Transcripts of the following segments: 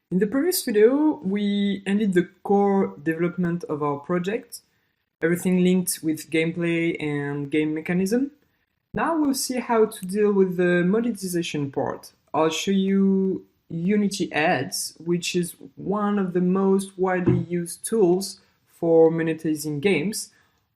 In the previous video, we ended the core development of our project, everything linked with gameplay and game mechanism. Now we'll see how to deal with the monetization part. I'll show you Unity Ads, which is one of the most widely used tools for monetizing games.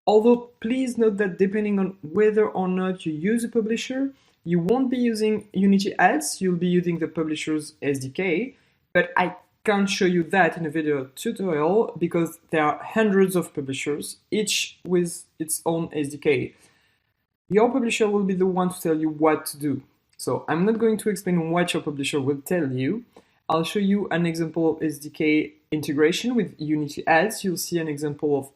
Although please note that depending on whether or not you use a publisher, you won't be using Unity Ads, you'll be using the publisher's SDK. But I can't show you that in a video tutorial because there are hundreds of publishers, each with its own SDK. Your publisher will be the one to tell you what to do. So I'm not going to explain what your publisher will tell you. I'll show you an example of SDK integration with Unity Ads. You'll see an example of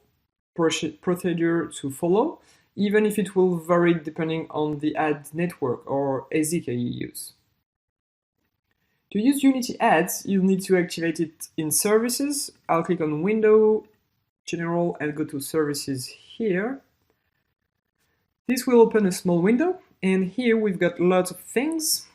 procedure to follow, even if it will vary depending on the ad network or SDK you use. To use Unity Ads, you'll need to activate it in Services. I'll click on Window, General, and go to Services here. This will open a small window, and here we've got lots of things.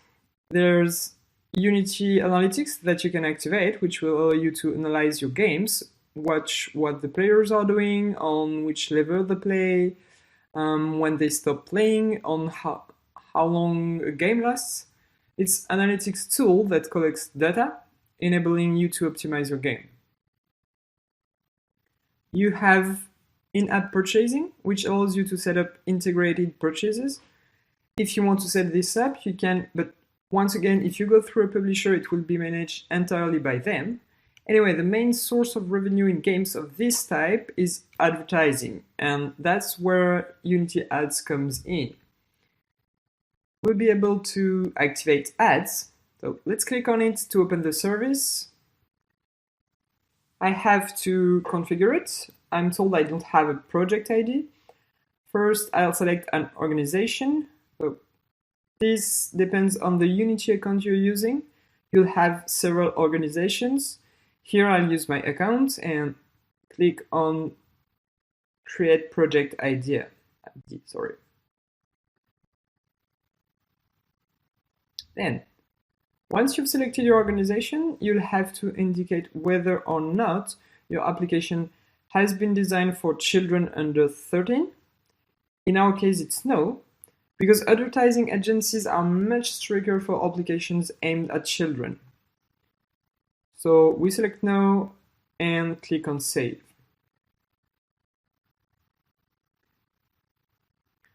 There's Unity Analytics that you can activate, which will allow you to analyze your games, watch what the players are doing, on which level they play, when they stop playing, on how long a game lasts. It's an analytics tool that collects data, enabling you to optimize your game. You have in-app purchasing, which allows you to set up integrated purchases. If you want to set this up, you can, but once again, if you go through a publisher, it will be managed entirely by them. Anyway, the main source of revenue in games of this type is advertising, and that's where Unity Ads comes in. We'll be able to activate ads. So let's click on it to open the service. I have to configure it. I'm told I don't have a project ID. First, I'll select an organization. So this depends on the Unity account you're using. You'll have several organizations. Here I'll use my account and click on Create Project ID. Then, once you've selected your organization, you'll have to indicate whether or not your application has been designed for children under 13. In our case, it's no, because advertising agencies are much stricter for applications aimed at children. So we select no and click on Save.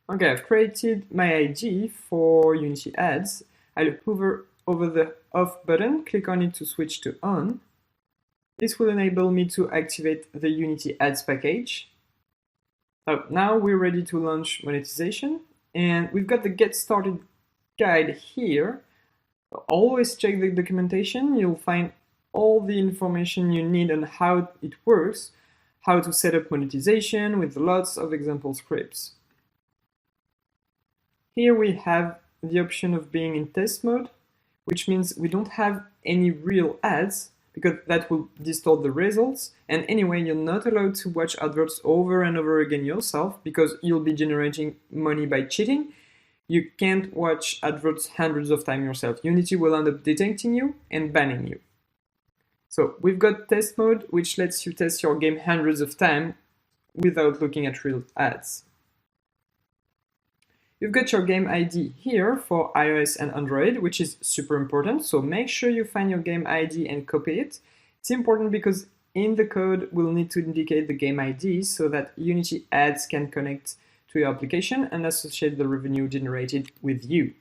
Okay, I've created my ID for Unity Ads. I'll hover over the off button, click on it to switch to on. This will enable me to activate the Unity Ads package. So now we're ready to launch monetization, and we've got the Get Started guide here. Always check the documentation. You'll find all the information you need on how it works, how to set up monetization with lots of example scripts. Here we have the option of being in test mode, which means we don't have any real ads because that will distort the results. And anyway, you're not allowed to watch adverts over and over again yourself because you'll be generating money by cheating. You can't watch adverts hundreds of times yourself. Unity will end up detecting you and banning you. So we've got test mode, which lets you test your game hundreds of times without looking at real ads. You've got your game ID here for iOS and Android, which is super important. So make sure you find your game ID and copy it. It's important because in the code, we'll need to indicate the game ID so that Unity Ads can connect to your application and associate the revenue generated with you.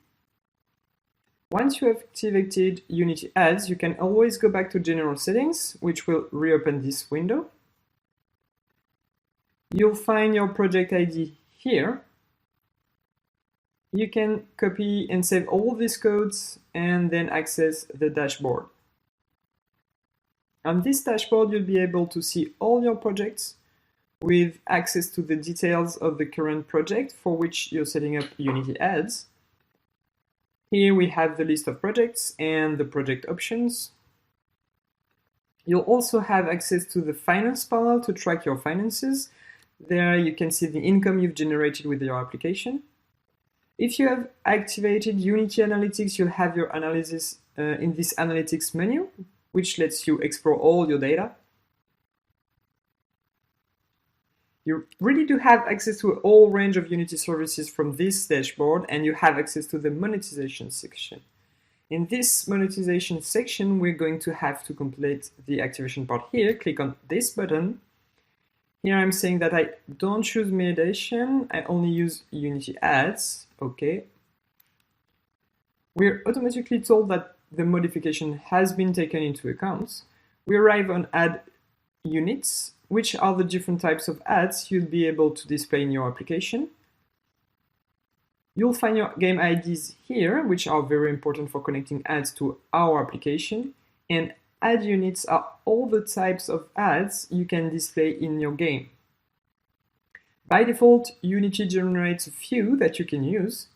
Once you have activated Unity Ads, you can always go back to General Settings, which will reopen this window. You'll find your project ID here. You can copy and save all these codes and then access the dashboard. On this dashboard, you'll be able to see all your projects with access to the details of the current project for which you're setting up Unity Ads. Here we have the list of projects and the project options. You'll also have access to the finance panel to track your finances. There you can see the income you've generated with your application. If you have activated Unity Analytics, you'll have your analysis in this analytics menu, which lets you explore all your data. You really do have access to a whole range of Unity services from this dashboard, and you have access to the monetization section. In this monetization section, we're going to have to complete the activation part here. Click on this button. Here I'm saying that I don't choose monetization, I only use Unity ads. Okay. We're automatically told that the modification has been taken into account. We arrive on add units, which are the different types of ads you'll be able to display in your application. You'll find your game IDs here, which are very important for connecting ads to our application. And ad units are all the types of ads you can display in your game. By default, Unity generates a few that you can use.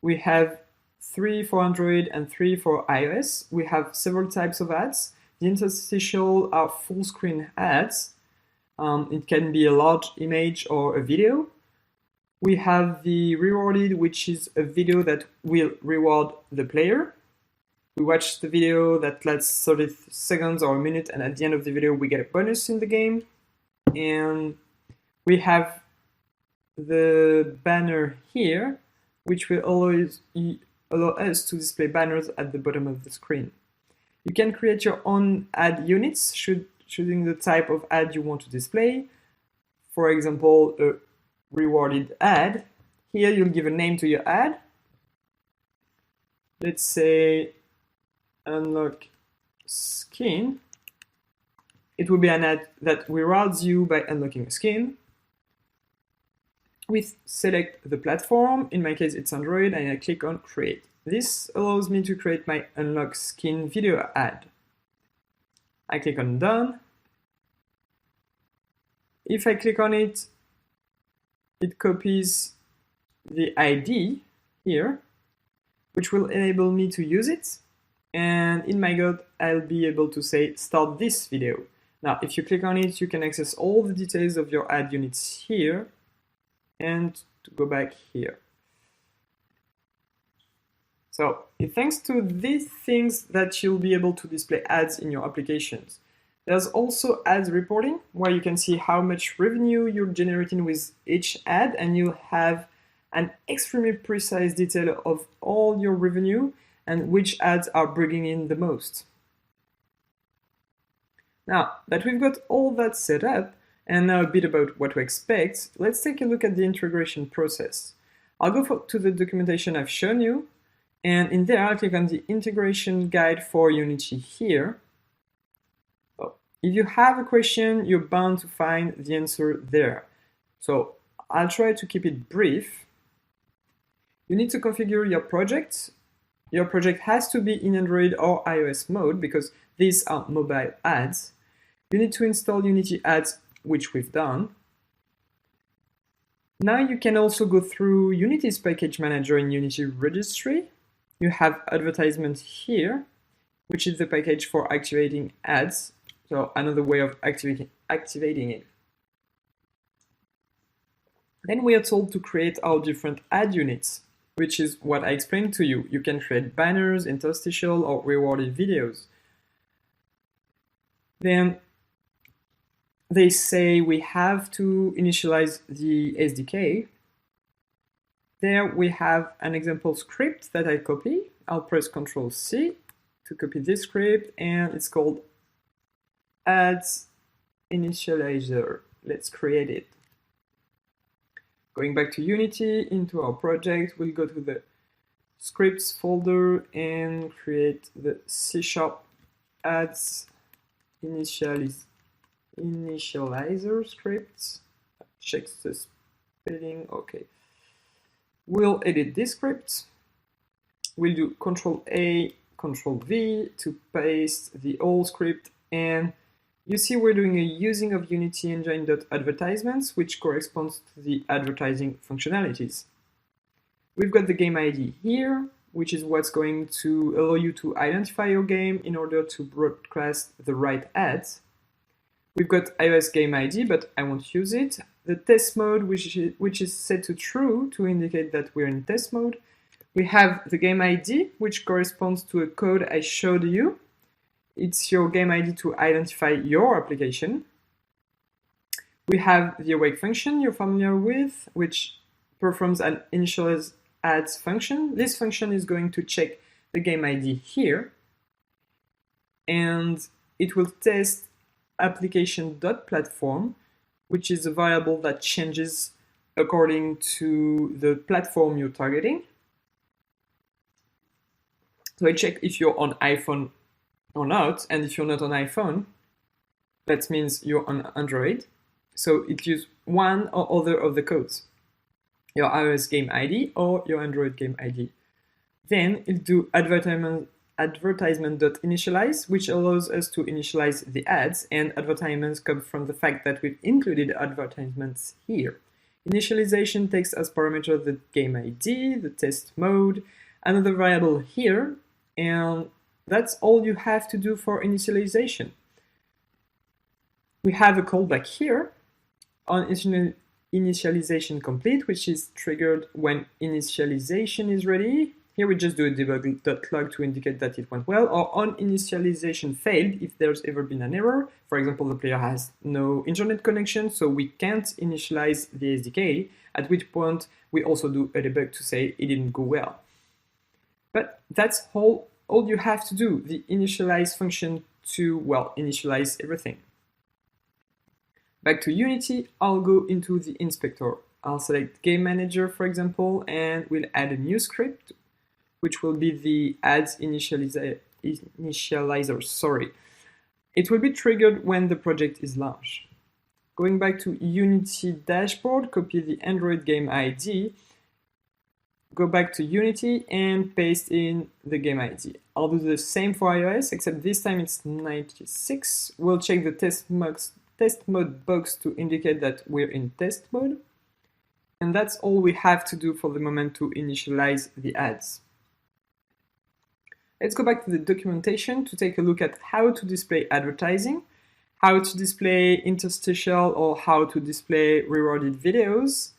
We have 3 for Android and 3 for iOS. We have several types of ads. The interstitial are full screen ads. It can be a large image or a video. We have the rewarded, which is a video that will reward the player. We watch the video that lasts 30 seconds or a minute, and at the end of the video we get a bonus in the game. And we have the banner here, which will allow us to display banners at the bottom of the screen. You can create your own ad units, choosing the type of ad you want to display. For example, a rewarded ad. Here you'll give a name to your ad. Let's say unlock skin. It will be an ad that rewards you by unlocking a skin. We select the platform, in my case it's Android, and I click on create. This allows me to create my unlock skin video ad. I click on done. If I click on it, it copies the ID here, which will enable me to use it. And in my code, I'll be able to say start this video. Now, if you click on it, you can access all the details of your ad units here, and to go back here. So thanks to these things that you'll be able to display ads in your applications. There's also ads reporting, where you can see how much revenue you're generating with each ad, and you have an extremely precise detail of all your revenue and which ads are bringing in the most. Now that we've got all that set up, and now a bit about what to expect, let's take a look at the integration process. I'll go to the documentation I've shown you, and in there I'll click on the integration guide for Unity here. So if you have a question, you're bound to find the answer there. So I'll try to keep it brief. You need to configure your project. Your project has to be in Android or iOS mode because these are mobile ads. You need to install Unity ads, which we've done. Now you can also go through Unity's package manager in Unity registry. You have advertisement here, which is the package for activating ads. So another way of activating it. Then we are told to create our different ad units, which is what I explained to you. You can create banners, interstitial, or rewarded videos. Then they say we have to initialize the SDK. There we have an example script that I copy. I'll press Ctrl C to copy this script, and it's called ads initializer. Let's create it. Going back to Unity, into our project, we'll go to the scripts folder and create the C# ads initializer scripts. Checks the spelling, okay. We'll edit this script. We'll do Ctrl A, Ctrl V to paste the old script, and you see we're doing a using of Unity engine.advertisements, which corresponds to the advertising functionalities. We've got the game ID here, which is what's going to allow you to identify your game in order to broadcast the right ads. We've got iOS game ID, but I won't use it. The test mode, which is set to true to indicate that we're in test mode. We have the game ID, which corresponds to a code I showed you. it's your game ID to identify your application. We have the awake function you're familiar with, which performs an initialize ads function. This function is going to check the game ID here, and it will test application.platform, which is a variable that changes according to the platform you're targeting. So I check if you're on iPhone or not, and if you're not on iPhone, that means you're on Android. So it uses one or other of the codes, your iOS game ID or your Android game ID. Then it'll do advertisement.initialize, which allows us to initialize the ads, and advertisements come from the fact that we've included advertisements here. Initialization takes as parameter the game ID, the test mode, another variable here, and that's all you have to do for initialization. We have a callback here on initialization complete, which is triggered when initialization is ready. Here we just do a debug.log to indicate that it went well, or on initialization failed if there's ever been an error. For example, the player has no internet connection, so we can't initialize the SDK, at which point we also do a debug to say it didn't go well. But that's all you have to do, the initialize function to, well, initialize everything. Back to Unity, I'll go into the inspector. I'll select Game Manager, for example, and we'll add a new script, which will be the ads initializer. It will be triggered when the project is launched. Going back to Unity dashboard, copy the Android game ID, go back to Unity and paste in the game ID. I'll do the same for iOS, except this time it's 96. We'll check the test mode box to indicate that we're in test mode. And that's all we have to do for the moment to initialize the ads. Let's go back to the documentation to take a look at how to display advertising, how to display interstitial, or how to display rewarded videos.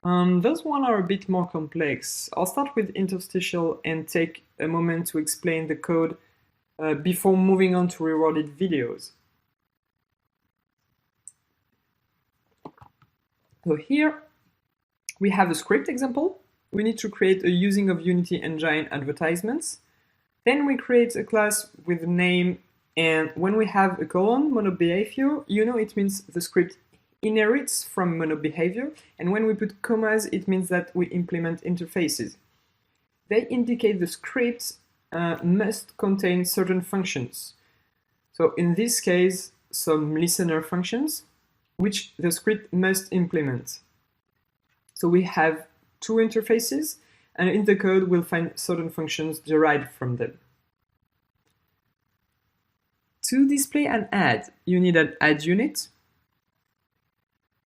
Those ones are a bit more complex. I'll start with interstitial and take a moment to explain the code before moving on to rewarded videos. So here we have a script example. We need to create a using of Unity engine advertisements. Then we create a class with a name, and when we have a colon, monobehavior, you know it means the script inherits from monobehavior, and when we put commas, it means that we implement interfaces. They indicate the script must contain certain functions. So in this case, some listener functions, which the script must implement. So we have two interfaces, and in the code we'll find certain functions derived from them. To display an ad, you need an ad unit.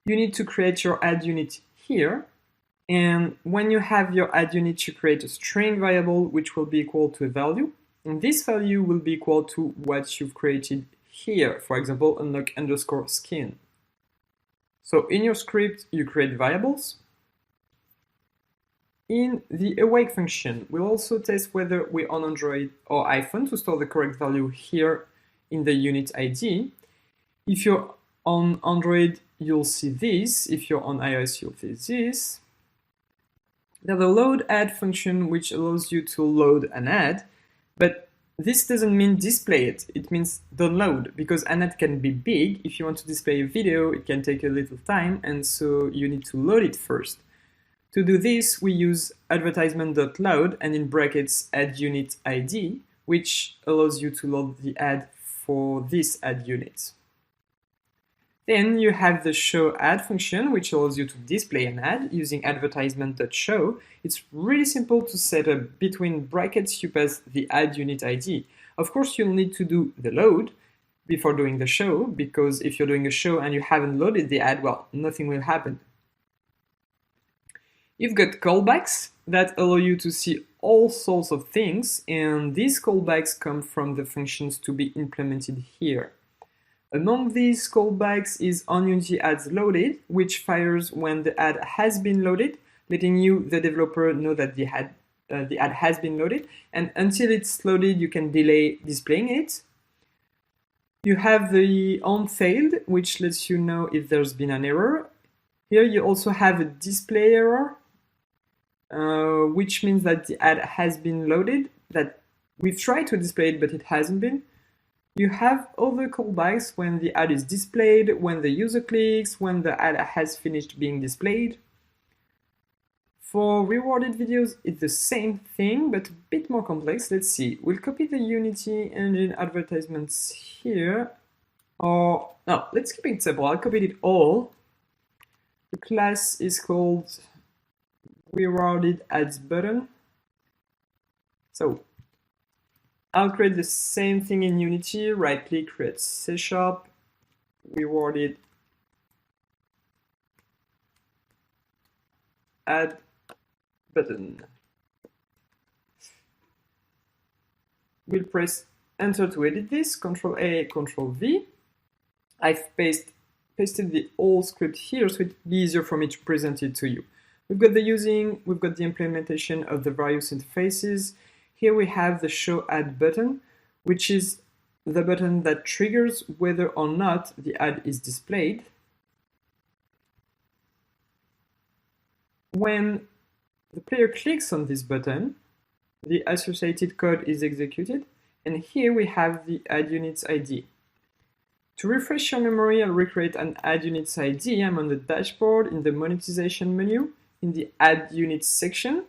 You need to create your ad unit here, and when you have your ad unit, you create a string variable which will be equal to a value, and this value will be equal to what you've created here, for example, unlock underscore skin. So in your script, you create variables. In the awake function, we'll also test whether we're on Android or iPhone to store the correct value here in the unit ID. If you're on Android, you'll see this. If you're on iOS, you'll see this. There's a load ad function which allows you to load an ad, but this doesn't mean display it. It means download, because an ad can be big. If you want to display a video, it can take a little time, and so you need to load it first. To do this, we use advertisement.load and in brackets add unit ID, which allows you to load the ad for this ad unit. Then you have the show ad function, which allows you to display an ad using advertisement.show. It's really simple to set up. Between brackets, you pass the ad unit ID. Of course, you'll need to do the load before doing the show, because if you're doing a show and you haven't loaded the ad, well, nothing will happen. You've got callbacks that allow you to see all sorts of things, and these callbacks come from the functions to be implemented here. Among these callbacks is onUnityAdsLoaded, which fires when the ad has been loaded, letting you, the developer, know that the ad has been loaded, and until it's loaded, you can delay displaying it. You have the on failed, which lets you know if there's been an error. Here you also have a display error, which means that the ad has been loaded, that we've tried to display it, but it hasn't been. You have other callbacks when the ad is displayed, when the user clicks, when the ad has finished being displayed. For rewarded videos, it's the same thing, but a bit more complex. Let's see. We'll copy the Unity engine advertisements here. Or, no, let's keep it simple. I'll copy it all. The class is called rewarded ads button. So I'll create the same thing in Unity, right click, create C#, rewarded ad button. We'll press enter to edit this, Control A, Control V. I've pasted the old script here so it'll be easier for me to present it to you. We've got the implementation of the various interfaces. Here we have the show ad button, which is the button that triggers whether or not the ad is displayed. When the player clicks on this button, the associated code is executed, and here we have the ad units ID. To refresh your memory, I'll recreate an ad units ID. I'm on the dashboard in the monetization menu in the add units section.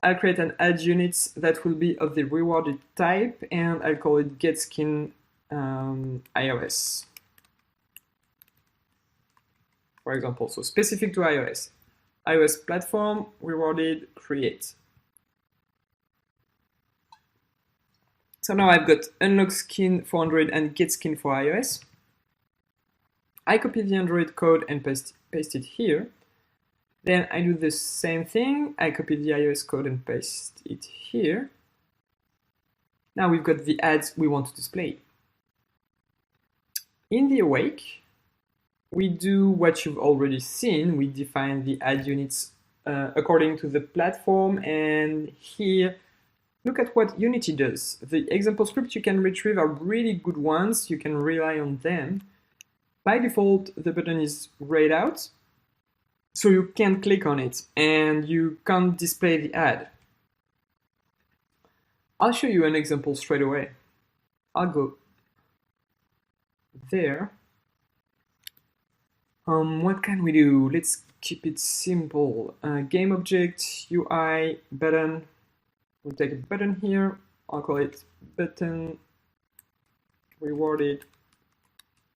I'll create an add units that will be of the rewarded type, and I'll call it getSkin iOS, for example. So specific to iOS. iOS platform, rewarded, create. So now I've got unlock skin for Android and get skin for iOS. I copy the Android code and paste it here. Then I do the same thing. I copy the iOS code and paste it here. Now we've got the ads we want to display. In the awake, we do what you've already seen. We define the ad units according to the platform, and here, look at what Unity does. The example scripts you can retrieve are really good ones. You can rely on them. By default, the button is grayed out, so you can't click on it, and you can't display the ad. I'll show you an example straight away. I'll go there. What can we do? Let's keep it simple. Game object, UI, button. We'll take a button here. I'll call it button rewarded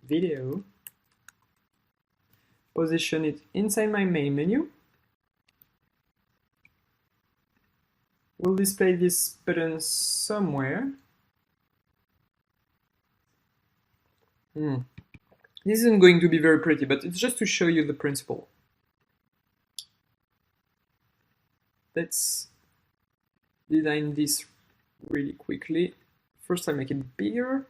video. Position it inside my main menu. We'll display this button somewhere. This isn't going to be very pretty, but it's just to show you the principle. Let's design this really quickly. First, I make it bigger.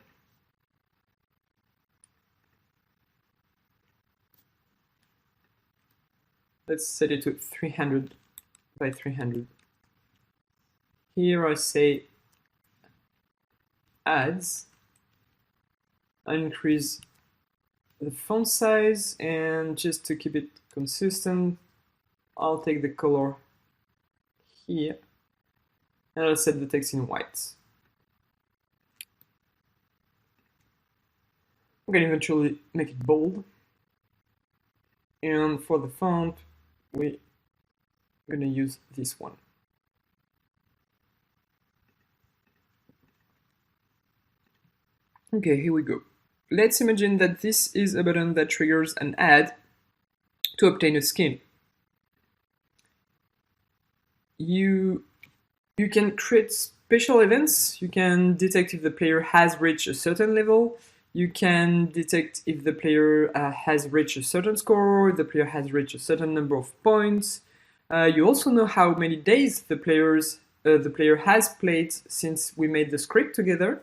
Let's set it to 300 by 300. Here I say ads. I increase the font size, and just to keep it consistent, I'll take the color here, and I'll set the text in white. I'm going to eventually make it bold. And for the font, we're going to use this one. Okay, here we go. Let's imagine that this is a button that triggers an ad to obtain a skin. You can create special events. You can detect if the player has reached a certain level. You can detect if the player has reached a certain score, the player has reached a certain number of points. You also know how many days the player has played since we made the script together.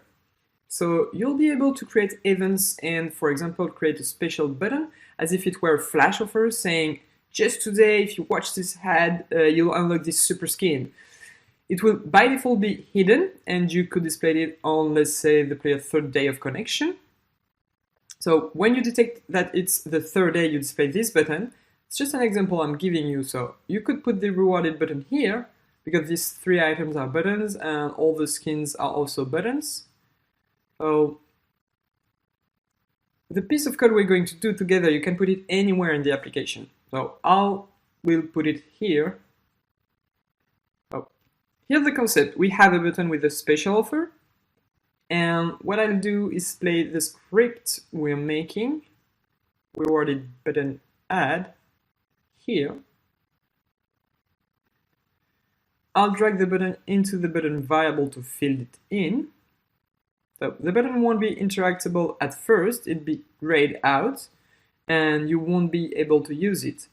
So you'll be able to create events and, for example, create a special button as if it were a flash offer saying, just today, if you watch this ad, you'll unlock this super skin. It will by default be hidden, and you could display it on, let's say, the player's third day of connection. So when you detect that it's the third day, you display this button. It's just an example I'm giving you. So you could put the rewarded button here because these 3 items are buttons and all the skins are also buttons. So the piece of code we're going to do together, you can put it anywhere in the application. So we'll put it here. Oh, here's the concept. We have a button with a special offer. And what I'll do is play the script we're making, rewarded button add, here. I'll drag the button into the button variable to fill it in. So the button won't be interactable at first, it'll be grayed out, and you won't be able to use it.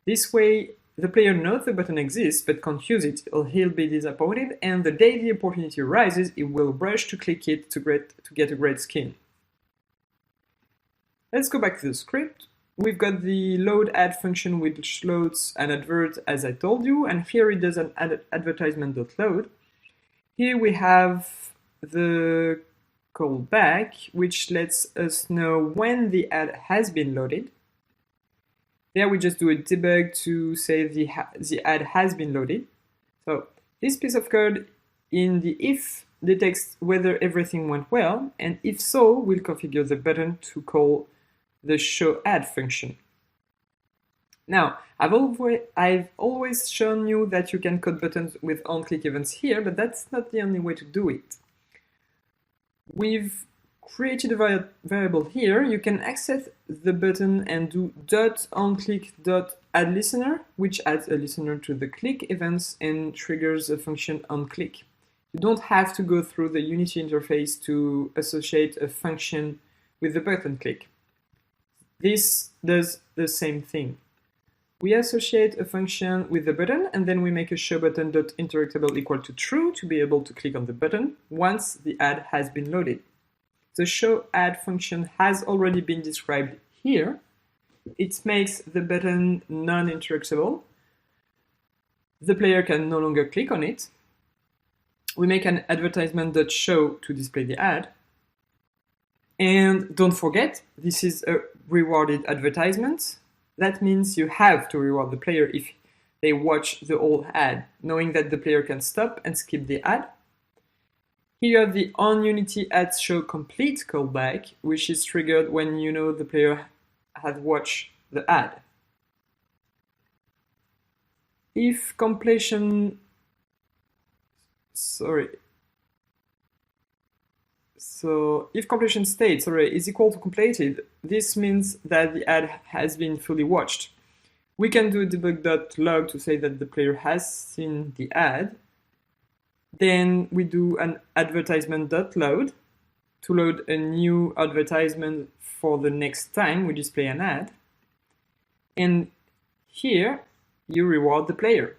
This way, the player knows the button exists but can't use it, or he'll be disappointed, and the day the opportunity arises, he will rush to click it to get a great skin. Let's go back to the script. We've got the load add function which loads an advert as I told you, and here it does an advertisement.load. Here we have the callback, which lets us know when the ad has been loaded. There we just do a debug to say the ad has been loaded. So this piece of code in the if detects whether everything went well, and if so, we'll configure the button to call the show ad function. Now, I've always shown you that you can code buttons with on-click events here, but that's not the only way to do it. We've created a variable here. You can access the button and do .onClick.addListener, which adds a listener to the click events and triggers a function onClick. You don't have to go through the Unity interface to associate a function with the button click. This does the same thing. We associate a function with the button, and then we make a showButton.interactable equal to true to be able to click on the button once the ad has been loaded. The show ad function has already been described here. It makes the button non-interactable. The player can no longer click on it. We make an advertisement.show to display the ad. And don't forget, this is a rewarded advertisement. That means you have to reward the player if they watch the whole ad, knowing that the player can stop and skip the ad. Here the onUnity ads show complete callback, which is triggered when you know the player has watched the ad. If completion, if completion state is equal to completed, this means that the ad has been fully watched. We can do debug.log to say that the player has seen the ad. Then we do an advertisement.load to load a new advertisement for the next time we display an ad. And here you reward the player.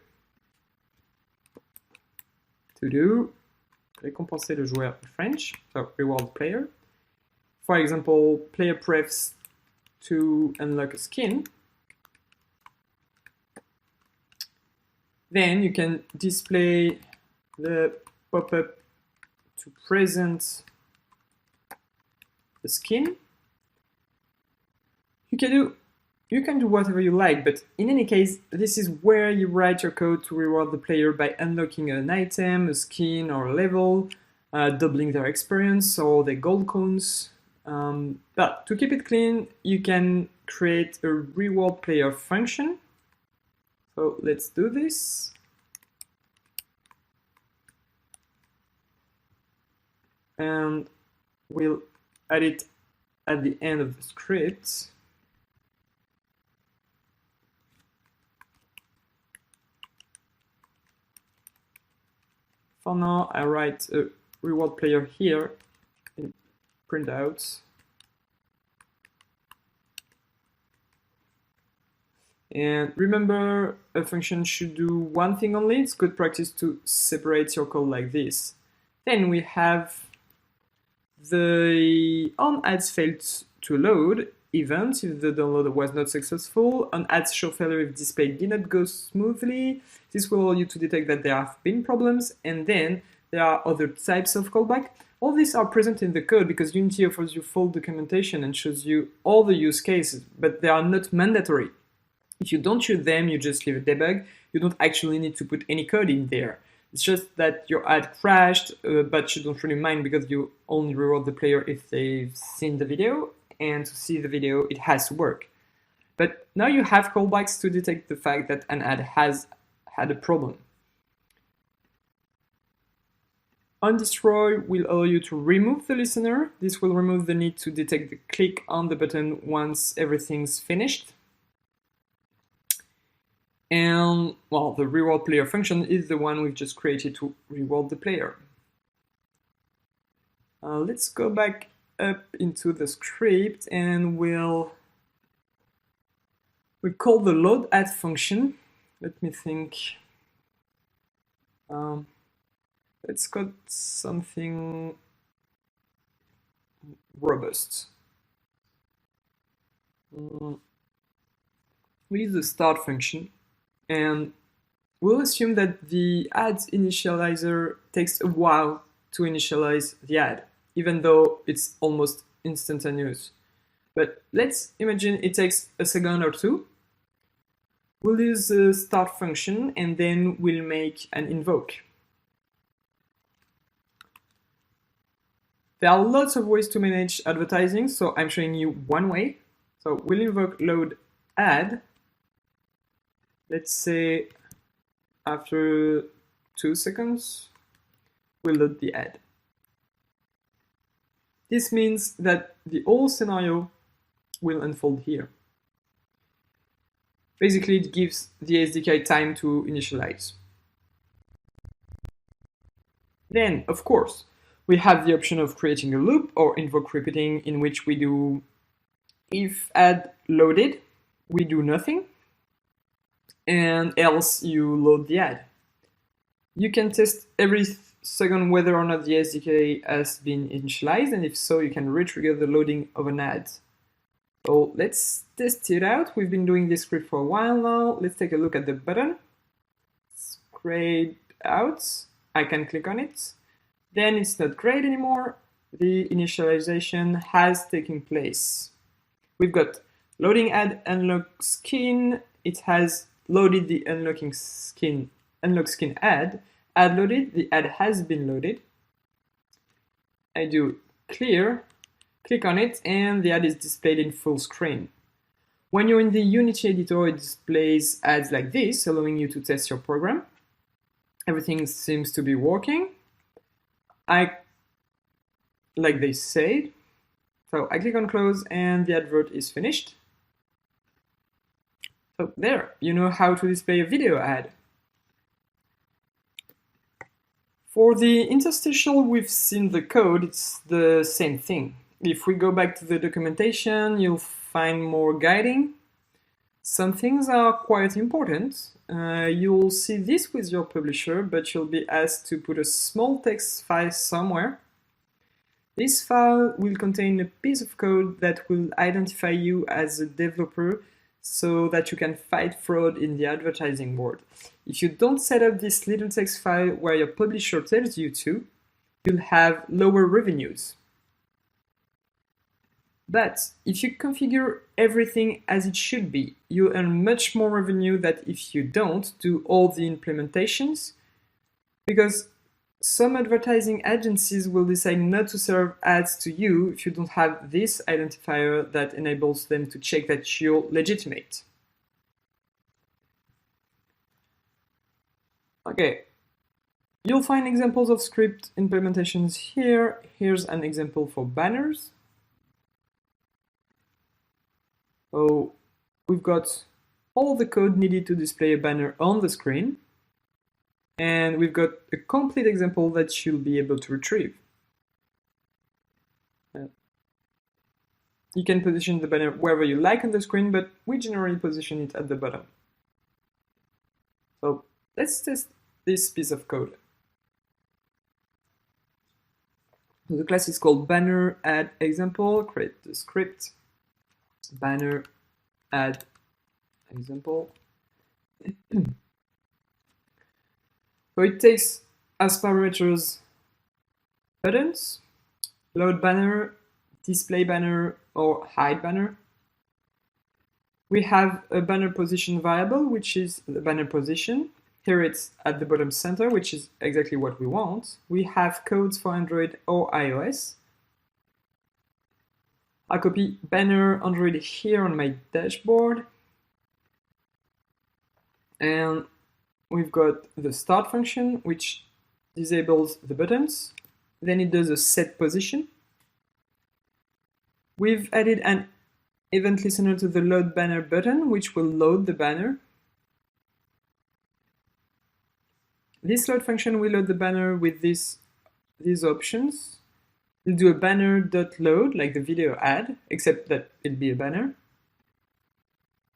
To do récompenser le joueur in French, so reward the player. For example, player prefs to unlock a skin. Then you can display the pop-up to present the skin. You can do whatever you like, but in any case, this is where you write your code to reward the player by unlocking an item, a skin, or a level, doubling their experience or their gold coins. But to keep it clean, you can create a reward player function. So let's do this. And we'll add it at the end of the script. For now, I write a reward player here in printout. And remember, a function should do one thing only. It's good practice to separate your code like this. Then we have the onAds failed to load event if the download was not successful, onAds show failure if display did not go smoothly. This will allow you to detect that there have been problems, and then there are other types of callback. All these are present in the code because Unity offers you full documentation and shows you all the use cases, but they are not mandatory. If you don't use them, you just leave a debug. You don't actually need to put any code in there. It's just that your ad crashed, but you don't really mind because you only reward the player if they've seen the video, and to see the video, it has to work. But now you have callbacks to detect the fact that an ad has had a problem. Undestroy will allow you to remove the listener. This will remove the need to detect the click on the button once everything's finished. And, well, the reward player function is the one we've just created to reward the player. Let's go back up into the script and we'll call the load ad function. Let me think. Let's got something robust. We use the start function, and we'll assume that the ad's initializer takes a while to initialize the ad, even though it's almost instantaneous. But let's imagine it takes a second or two. We'll use the start function, and then we'll make an invoke. There are lots of ways to manage advertising, so I'm showing you one way. So we'll invoke load ad. Let's say after 2 seconds, we'll load the ad. This means that the whole scenario will unfold here. Basically, it gives the SDK time to initialize. Then, of course, we have the option of creating a loop or invoke repeating, in which we do if ad loaded, we do nothing, and else you load the ad. You can test every second whether or not the SDK has been initialized, and if so, you can retrigger the loading of an ad. So let's test it out. We've been doing this script for a while now. Let's take a look at the button. It's grayed out. I can click on it. Then it's not grayed anymore. The initialization has taken place. We've got loading ad unlock skin. It has loaded the unlock skin ad. Ad loaded, the ad has been loaded. I do clear, click on it, and the ad is displayed in full screen. When you're in the Unity editor, it displays ads like this, allowing you to test your program. Everything seems to be working. Like they said. So I click on close and the advert is finished. So there, you know how to display a video ad. For the interstitial, we've seen the code, it's the same thing. If we go back to the documentation, you'll find more guiding. Some things are quite important. You'll see this with your publisher, but you'll be asked to put a small text file somewhere. This file will contain a piece of code that will identify you as a developer so that you can fight fraud in the advertising world. If you don't set up this little text file where your publisher tells you to, you'll have lower revenues. But if you configure everything as it should be, you'll earn much more revenue than if you don't do all the implementations, because some advertising agencies will decide not to serve ads to you if you don't have this identifier that enables them to check that you're legitimate. Okay, you'll find examples of script implementations here. Here's an example for banners. So we've got all the code needed to display a banner on the screen, and we've got a complete example that you'll be able to retrieve. You can position the banner wherever you like on the screen, but we generally position it at the bottom. So let's test this piece of code. So the class is called banner add example. Create the script. Banner add example. So it takes as parameters buttons, load banner, display banner, or hide banner. We have a banner position variable, which is the banner position. Here it's at the bottom center, which is exactly what we want. We have codes for Android or iOS. I'll copy banner Android here on my dashboard. And we've got the start function, which disables the buttons. Then it does a set position. We've added an event listener to the load banner button, which will load the banner. This load function will load the banner with these options. We'll do a banner.load, like the video ad, except that it'll be a banner.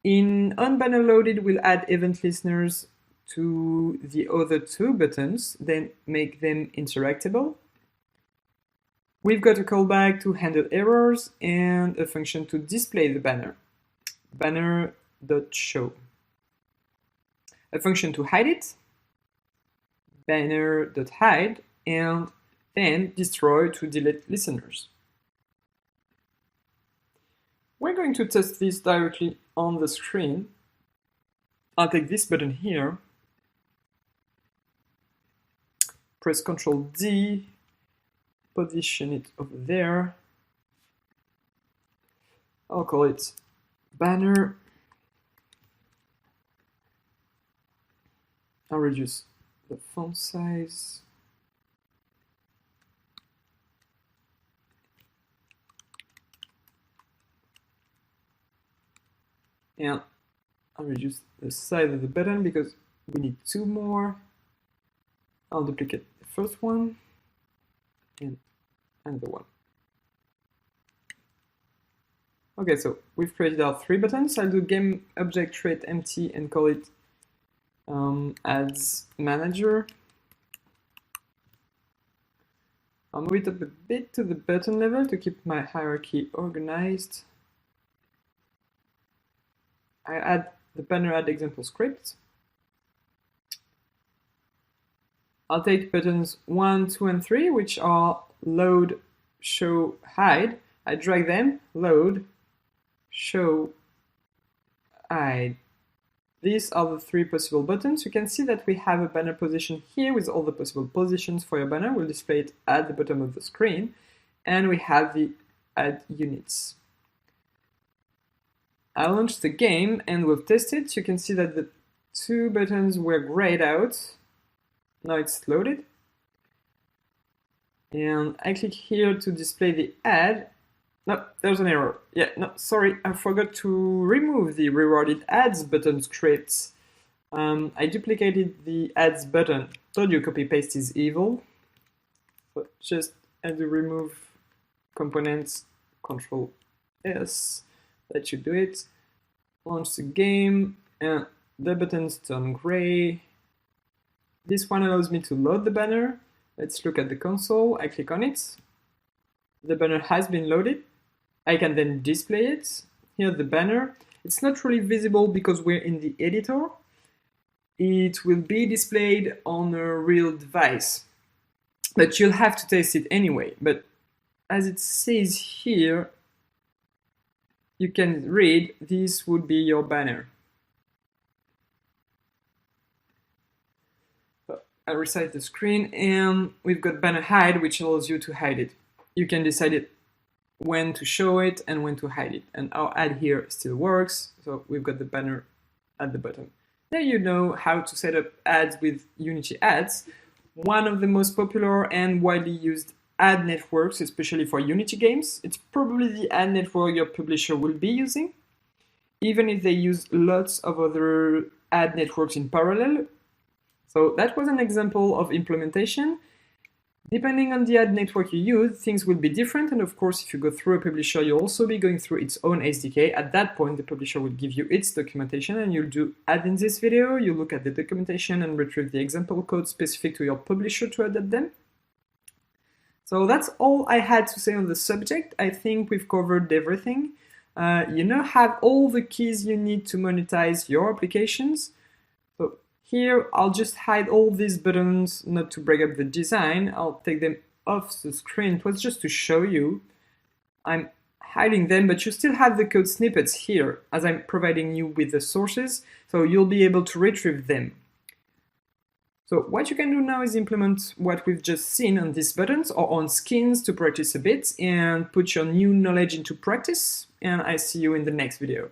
In onBanner loaded, we'll add event listeners to the other two buttons, then make them interactable. We've got a callback to handle errors and a function to display the banner, banner.show. A function to hide it, banner.hide, and then destroy to delete listeners. We're going to test this directly on the screen. I'll take this button here, press Ctrl D, position it over there. I'll call it banner. I'll reduce the font size. And I'll reduce the size of the button because we need two more. I'll duplicate the first one and another one. Okay, so we've created our three buttons. I'll do game object create empty and call it ads manager. I'll move it up a bit to the button level to keep my hierarchy organized. I add the banner add example script. I'll take buttons 1, 2, and 3, which are load, show, hide. I drag them, load, show, hide. These are the three possible buttons. You can see that we have a banner position here with all the possible positions for your banner. We'll display it at the bottom of the screen. And we have the add units. I launched the game and we'll test it. You can see that the two buttons were grayed out. Now it's loaded. And I click here to display the ad. No, there's an error. Yeah, no, sorry, I forgot to remove the rewarded ads button scripts. I duplicated the ads button. Told you copy paste is evil. So just add the remove components, Control S. That should do it. Launch the game, and the buttons turn gray. This one allows me to load the banner. Let's look at the console. I click on it. The banner has been loaded. I can then display it. Here the banner. It's not really visible because we're in the editor. It will be displayed on a real device. But you'll have to test it anyway. But as it says here, you can read this would be your banner. So I resize the screen and we've got banner hide, which allows you to hide it. You can decide it when to show it and when to hide it. And our ad here still works. So we've got the banner at the bottom. There you know how to set up ads with Unity Ads, one of the most popular and widely used ad networks, especially for Unity games. It's probably the ad network your publisher will be using, even if they use lots of other ad networks in parallel. So that was an example of implementation. Depending on the ad network you use, things will be different, and of course, if you go through a publisher, you'll also be going through its own SDK. At that point, the publisher will give you its documentation, and you'll do add in this video, you look at the documentation and retrieve the example code specific to your publisher to adapt them. So that's all I had to say on the subject. I think we've covered everything. You now have all the keys you need to monetize your applications. So here, I'll just hide all these buttons, not to break up the design. I'll take them off the screen. It was just to show you. I'm hiding them, but you still have the code snippets here as I'm providing you with the sources, so you'll be able to retrieve them. So what you can do now is implement what we've just seen on these buttons or on skins to practice a bit and put your new knowledge into practice, and I see you in the next video.